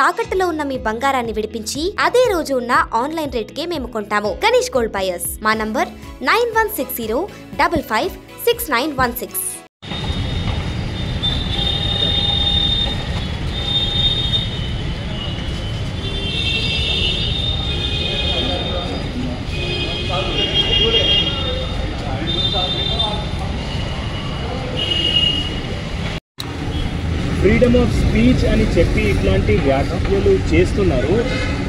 తాకట్టులో ఉన్న మీ బంగారాన్ని విడిపించి అదే రోజు ఉన్న ఆన్లైన్ రేటుకే మేము కొంటాము. Ganesh gold buyers. మా నంబర్ 9160556916. ఫ్రీడమ్ ఆఫ్ స్పీచ్ అని చెప్పి ఇట్లాంటి వ్యాఖ్యలు చేస్తున్నారు.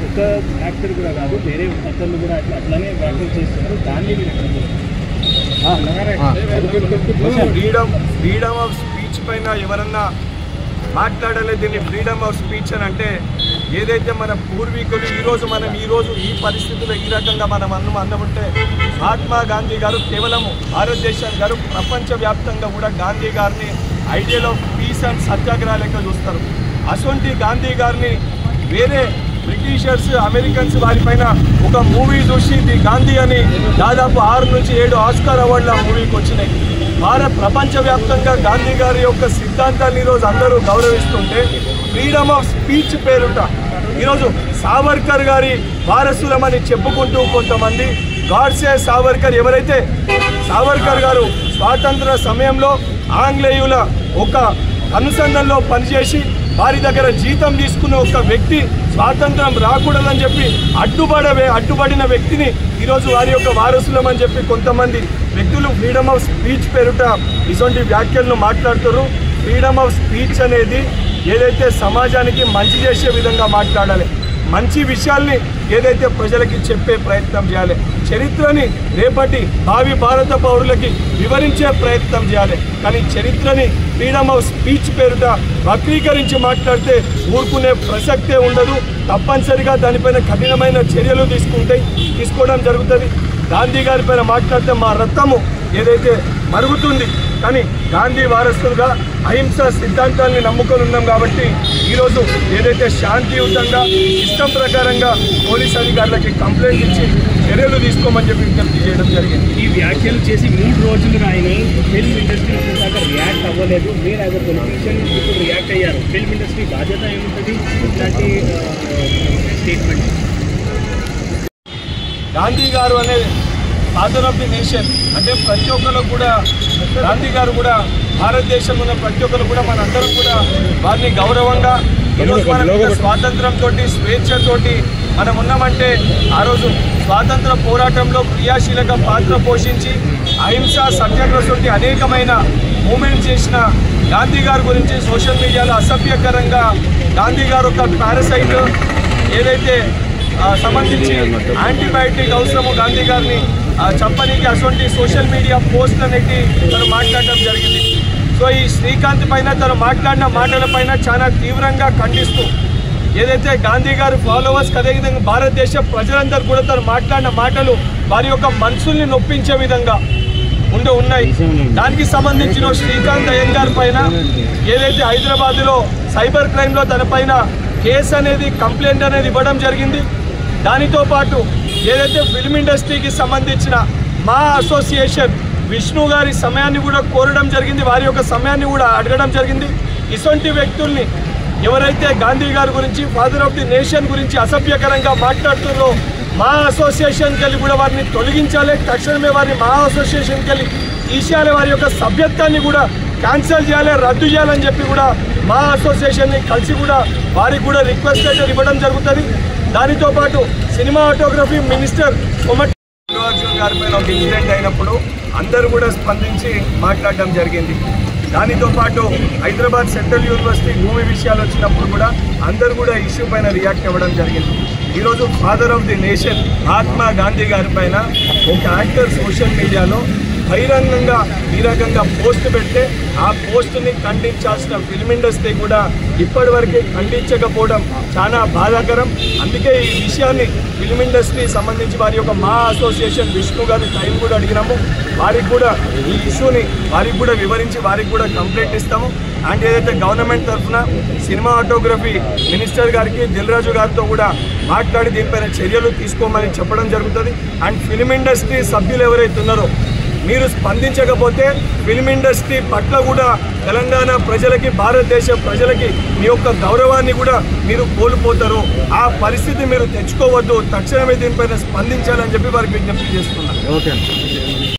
ఒక యాక్టర్ కూడా కాదు, వేరే అతను కూడా అట్లానే వ్యాఖ్యలు చేస్తున్నారు. దాన్ని ఫ్రీడమ్ ఆఫ్ స్పీచ్ పైన ఎవరన్నా మాట్లాడాలి. దీన్ని ఫ్రీడమ్ ఆఫ్ స్పీచ్ అని అంటే ఏదైతే మన పూర్వీకులు ఈరోజు ఈ పరిస్థితుల్లో ఈ రకంగా మనం అన్నముంటే మహాత్మా గాంధీ గారు కేవలం భారతదేశం గారు ప్రపంచవ్యాప్తంగా కూడా గాంధీ గారిని ఐడియల్ ఆఫ్ పీస్ అండ్ సత్యాగ్రహ లెక్క చూస్తారు. అటువంటి గాంధీ గారిని వేరే బ్రిటిషర్స్, అమెరికన్స్ వారిపైన ఒక మూవీ చూసి ది గాంధీ అని దాదాపు 6 నుంచి 7 ఆస్కార్ అవార్డులు ఆ మూవీకి వచ్చినాయి. ప్రపంచవ్యాప్తంగా గాంధీ గారి యొక్క సిద్ధాంతాన్ని ఈరోజు అందరూ గౌరవిస్తుంటే ఫ్రీడమ్ ఆఫ్ స్పీచ్ పేరుట ఈరోజు సావర్కర్ గారి వారసులమని చెప్పుకుంటూ కొంతమంది గాడ్సే సావర్కర్, ఎవరైతే సావర్కర్ గారు స్వాతంత్ర సమయంలో ఆంగ్లేయుల ఒక అనుసంధానంలో పనిచేసి వారి దగ్గర జీతం తీసుకున్న ఒక వ్యక్తి స్వాతంత్రం రాకూడదని చెప్పి అడ్డుపడిన వ్యక్తిని ఈరోజు వారి యొక్క వారసులమని చెప్పి కొంతమంది వ్యక్తులు ఫ్రీడమ్ ఆఫ్ స్పీచ్ పేరుట ఇటువంటి వ్యాఖ్యలను మాట్లాడుతారు. ఫ్రీడమ్ ఆఫ్ స్పీచ్ అనేది ఏదైతే సమాజానికి మంచి చేసే విధంగా మాట్లాడాలి, మంచి విషయాల్ని ఏదైతే ప్రజలకి చెప్పే ప్రయత్నం చేయాలి, చరిత్రని రేపటి భావి భారత పౌరులకి వివరించే ప్రయత్నం చేయాలి. కానీ చరిత్రని ఫ్రీడమ్ ఆఫ్ స్పీచ్ పేరుట వక్రీకరించి మాట్లాడితే ఊరుకునే ప్రసక్తే ఉండదు. తప్పనిసరిగా దానిపైన కఠినమైన చర్యలు తీసుకోవడం జరుగుతుంది. గాంధీ గారి పైన మాట్లాడితే మా రక్తము ఏదైతే మరుగుతుంది. కానీ గాంధీ వారసులుగా అహింస సిద్ధాంతాన్ని నమ్ముకొని ఉన్నాం కాబట్టి ఈరోజు ఏదైతే శాంతియుతంగా ఇష్టం ప్రకారంగా పోలీస్ అధికారులకి కంప్లైంట్ ఇచ్చి చర్యలు తీసుకోమని చెప్పి విజ్ఞప్తి చేయడం జరిగింది. ఈ వ్యాఖ్యలు చేసి 3 రోజులు రాయినాయి. ఫిల్మ్ ఇండస్ట్రీ దాకా రియాక్ట్ అవ్వలేదు. మీరు యాజ్ అ పొలిటీషియన్ ఇప్పుడు రియాక్ట్ అయ్యారు. ఫిల్మ్ ఇండస్ట్రీ బాధ్యత ఏముంటుంది ఇట్లాంటి స్టేట్మెంట్? గాంధీ గారు అనేది ఫాదర్ ఆఫ్ ది నేషన్ అంటే ప్రతి ఒక్కరు కూడా గాంధీ గారు కూడా భారతదేశంలో ఉన్న ప్రతి ఒక్కరు కూడా మనందరం కూడా వారిని గౌరవంగా ఈరోజు మనం స్వాతంత్రంతో స్వేచ్ఛతోటి మనం ఉన్నామంటే ఆ రోజు స్వాతంత్ర పోరాటంలో క్రియాశీలక పాత్ర పోషించి అహింస సత్యాగ్రహం అనేకమైన మూమెంట్స్ చేసిన గాంధీ గారి గురించి సోషల్ మీడియాలో అసభ్యకరంగా గాంధీ గారు ఒక పారాసైట్ ఏదైతే సంబంధించి యాంటీబయాటిక్ అవసరము గాంధీ గారిని చంపనీకి అటువంటి సోషల్ మీడియా పోస్టులు అనేవి తను మాట్లాడడం జరిగింది. సో ఈ శ్రీకాంత్ పైన తను మాట్లాడిన మాటల పైన చాలా తీవ్రంగా ఖండిస్తూ ఏదైతే గాంధీ గారి ఫాలోవర్స్ అదేవిధంగా భారతదేశ ప్రజలందరూ కూడా తను మాట్లాడిన మాటలు వారి యొక్క మనసుల్ని నొప్పించే విధంగా ఉన్నాయి. దానికి సంబంధించిన శ్రీకాంత్ అయ్యంగార్ పైన ఏదైతే హైదరాబాద్లో సైబర్ క్రైమ్లో తన పైన కేసు అనేది కంప్లైంట్ అనేది ఇవ్వడం జరిగింది. దానితో పాటు ఏదైతే ఫిల్మ్ ఇండస్ట్రీకి సంబంధించిన మా అసోసియేషన్ విష్ణు గారి సమయాన్ని కూడా కోరడం జరిగింది, వారి యొక్క సమయాన్ని కూడా అడగడం జరిగింది. ఇటువంటి వ్యక్తుల్ని ఎవరైతే గాంధీ గారి గురించి ఫాదర్ ఆఫ్ ది నేషన్ గురించి అసభ్యకరంగా మాట్లాడుతున్నారో మా అసోసియేషన్కి వెళ్ళి కూడా వారిని తొలగించాలి, తక్షణమే వారిని మా అసోసియేషన్కి వెళ్ళి తీసేయాలి, వారి యొక్క సభ్యత్వాన్ని కూడా క్యాన్సిల్ చేయాలి, రద్దు చేయాలని చెప్పి కూడా మా అసోసియేషన్ని కలిసి కూడా వారికి కూడా రిక్వెస్ట్ లెటర్ ఇవ్వడం జరుగుతుంది. దానితో పాటు సినిమాటోగ్రఫీ మినిస్టర్ అర్జున్ గారి పైన ఒక ఇన్సిడెంట్ అయినప్పుడు అందరూ కూడా స్పందించి మాట్లాడడం జరిగింది. దానితో పాటు హైదరాబాద్ సెంట్రల్ యూనివర్సిటీ భూమి విషయాలు వచ్చినప్పుడు కూడా అందరూ కూడా ఇష్యూ పైన రియాక్ట్ అవ్వడం జరిగింది. ఈరోజు father of the nation Mahatma Gandhi గారి పైన ఒక యాక్టర్ సోషల్ మీడియాలో బహిరంగంగా ఈ రకంగా పోస్ట్ పెడితే ఆ పోస్ట్ని ఖండించాల్సిన ఫిల్మ్ ఇండస్ట్రీ కూడా ఇప్పటివరకే ఖండించకపోవడం చాలా బాధాకరం. అందుకే ఈ విషయాన్ని ఫిల్మ్ ఇండస్ట్రీ సంబంధించి వారి యొక్క మా అసోసియేషన్ విష్ణు గారి టైం కూడా అడిగినాము. వారికి కూడా ఈ ఇష్యూని వారికి కూడా వివరించి వారికి కూడా కంప్లైంట్ ఇస్తాము. అండ్ ఏదైతే గవర్నమెంట్ తరఫున సినిమాటోగ్రఫీ మినిస్టర్ గారికి దిల్రాజు గారితో కూడా మాట్లాడి దీనిపైన చర్యలు తీసుకోమని చెప్పడం జరుగుతుంది. అండ్ ఫిల్మ్ ఇండస్ట్రీ సభ్యులు ఎవరైతే ఉన్నారో మీరు స్పందించకపోతే ఫిల్మ్ ఇండస్ట్రీ పట్ల కూడా తెలంగాణ ప్రజలకి, భారతదేశ ప్రజలకి మీ యొక్క గౌరవాన్ని కూడా మీరు కోల్పోతారు. ఆ పరిస్థితి మీరు తెచ్చుకోవద్దు. తక్షణమే దీనిపైన స్పందించాలని చెప్పి వారికి విజ్ఞప్తి చేస్తున్నాను. ఓకే.